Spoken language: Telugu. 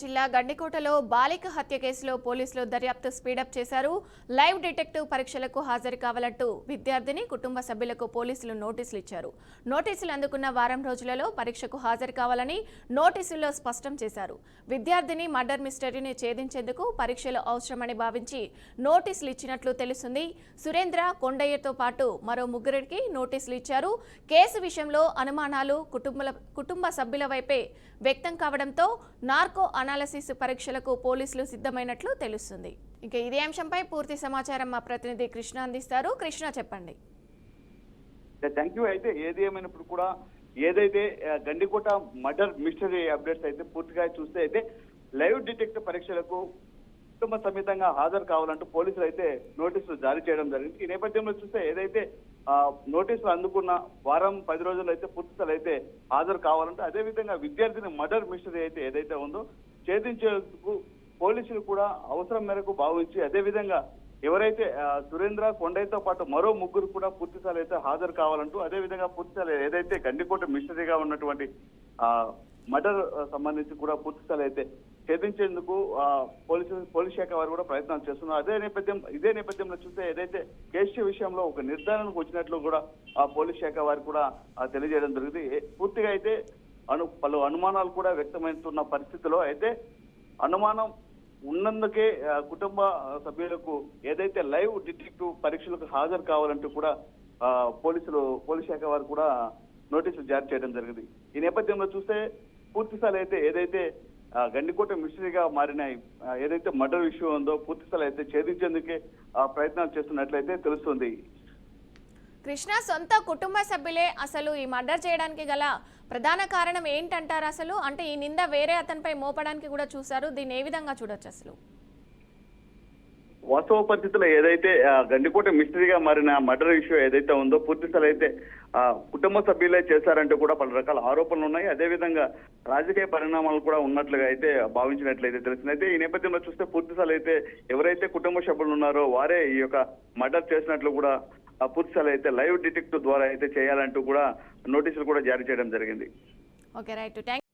జిల్లా గండికోటలో బాలిక హత్య కేసులో పోలీసులు దర్యాప్తు స్పీడప్ చేశారు. లైవ్ డిటెక్టివ్ పరీక్షలకు హాజరు కావాలంటూ విద్యార్థిని కుటుంబ సభ్యులకు పోలీసులు నోటీసులు ఇచ్చారు. నోటీసులు అందుకున్న వారం రోజులలో పరీక్షకు హాజరు కావాలని నోటీసుల్లో స్పష్టం చేశారు. విద్యార్థిని మర్డర్ మిస్టరీని ఛేదించేందుకు పరీక్షలు అవసరమని భావించి నోటీసులు ఇచ్చినట్లు తెలుస్తుంది. సురేంద్ర, కొండయ్యతో పాటు మరో ముగ్గురికి నోటీసులు ఇచ్చారు. కేసు విషయంలో అనుమానాలు కుటుంబ సభ్యుల వైపే వ్యక్తం కావడంతో నార్కో అనాలిసిస్ పరీక్షలకు పోలీసులు సిద్ధమైనట్లు తెలుస్తుంది. ఇక ఇదే అంశంపై పూర్తి సమాచారం మా ప్రతినిధి కృష్ణ అందిస్తారు. కృష్ణ, చెప్పండి. Thank you. అయితే ఏది ఏమైనప్పుడు కూడా ఏదైతే గండికోట మర్డర్ మిస్టరీ అప్డేట్స్ అయితే పూర్తిగా చూస్తే అయితే లైవ్ డిటెక్ట్ పరీక్షలకు కుటుంబ సమేతంగా హాజరు కావాలంటూ పోలీసులు అయితే నోటీసులు జారీ చేయడం జరిగింది. ఈ నేపథ్యంలో చూస్తే ఏదైతే నోటీసులు అందుకున్న వారం 10 రోజులు అయితే పూర్తిస్థాయి అయితే హాజరు కావాలంటే అదేవిధంగా విద్యార్థిని మర్డర్ మిస్టరీ అయితే ఏదైతే ఉందో ఛేదించేందుకు పోలీసులు కూడా అవసరం మేరకు భావించి అదేవిధంగా ఎవరైతే సురేంద్ర, కొండయ్యతో పాటు మరో ముగ్గురు కూడా పూర్తిస్థాయి అయితే హాజరు కావాలంటూ అదేవిధంగా పూర్తిస్థాయి ఏదైతే గండికోట మిస్టరీగా ఉన్నటువంటి మర్డర్ సంబంధించి కూడా పూర్తిస్థాయి అయితే ఛేదించేందుకు పోలీస్ శాఖ వారు కూడా ప్రయత్నాలు చేస్తున్నారు. ఇదే నేపథ్యంలో చూస్తే ఏదైతే కేసు విషయంలో ఒక నిర్ధారణకు వచ్చినట్లు కూడా పోలీస్ శాఖ వారు కూడా తెలియజేయడం జరిగింది. పూర్తిగా అయితే పలు అనుమానాలు కూడా వ్యక్తమవుతున్న పరిస్థితిలో అయితే అనుమానం ఉన్నందుకే కుటుంబ సభ్యులకు ఏదైతే లైవ్ డిటెక్టివ్ పరీక్షలకు హాజరు కావాలంటూ కూడా పోలీస్ శాఖ వారు కూడా నోటీసులు జారీ చేయడం జరిగింది. ఈ నేపథ్యంలో చూస్తే పూర్తిస్థాయి అయితే ఏదైతే గండికోట మిస్టరీగా మారిన ఏదైతే మర్డర్ ఇష్యూ ఉందో పూర్తిస్థాయి అయితే ఛేదించేందుకే ప్రయత్నాలు చేస్తున్నట్లయితే తెలుస్తుంది. కృష్ణ, సొంత కుటుంబ సభ్యులే అసలు ఈ మర్డర్ చేయడానికి గల ప్రధాన కారణం ఏంటంటారు? అసలు అంటే ఈ నింద వేరే అతనిపై మోపడానికి కూడా చూశారు. దీన్ని ఏ విధంగా చూడొచ్చు? అసలు వాస్తవ పరిస్థితుల్లో ఏదైతే గండికోట మిస్టరీగా మారిన మర్డర్ ఇష్యూ ఏదైతే ఉందో పూర్తిస్థాయి అయితే కుటుంబ సభ్యులే చేశారంటూ కూడా పలు రకాల ఆరోపణలు ఉన్నాయి. అదేవిధంగా రాజకీయ పరిణామాలు కూడా ఉన్నట్లుగా అయితే భావించినట్లయితే తెలిసింది. అయితే ఈ నేపథ్యంలో చూస్తే పూర్తిస్థాయి అయితే ఎవరైతే కుటుంబ సభ్యులు ఉన్నారో వారే ఈ యొక్క మర్డర్ చేసినట్లు కూడా పూర్తిస్థాయి అయితే లైవ్ డిటెక్టివ్ ద్వారా అయితే చేయాలంటూ కూడా నోటీసులు కూడా జారీ చేయడం జరిగింది. Okay, right.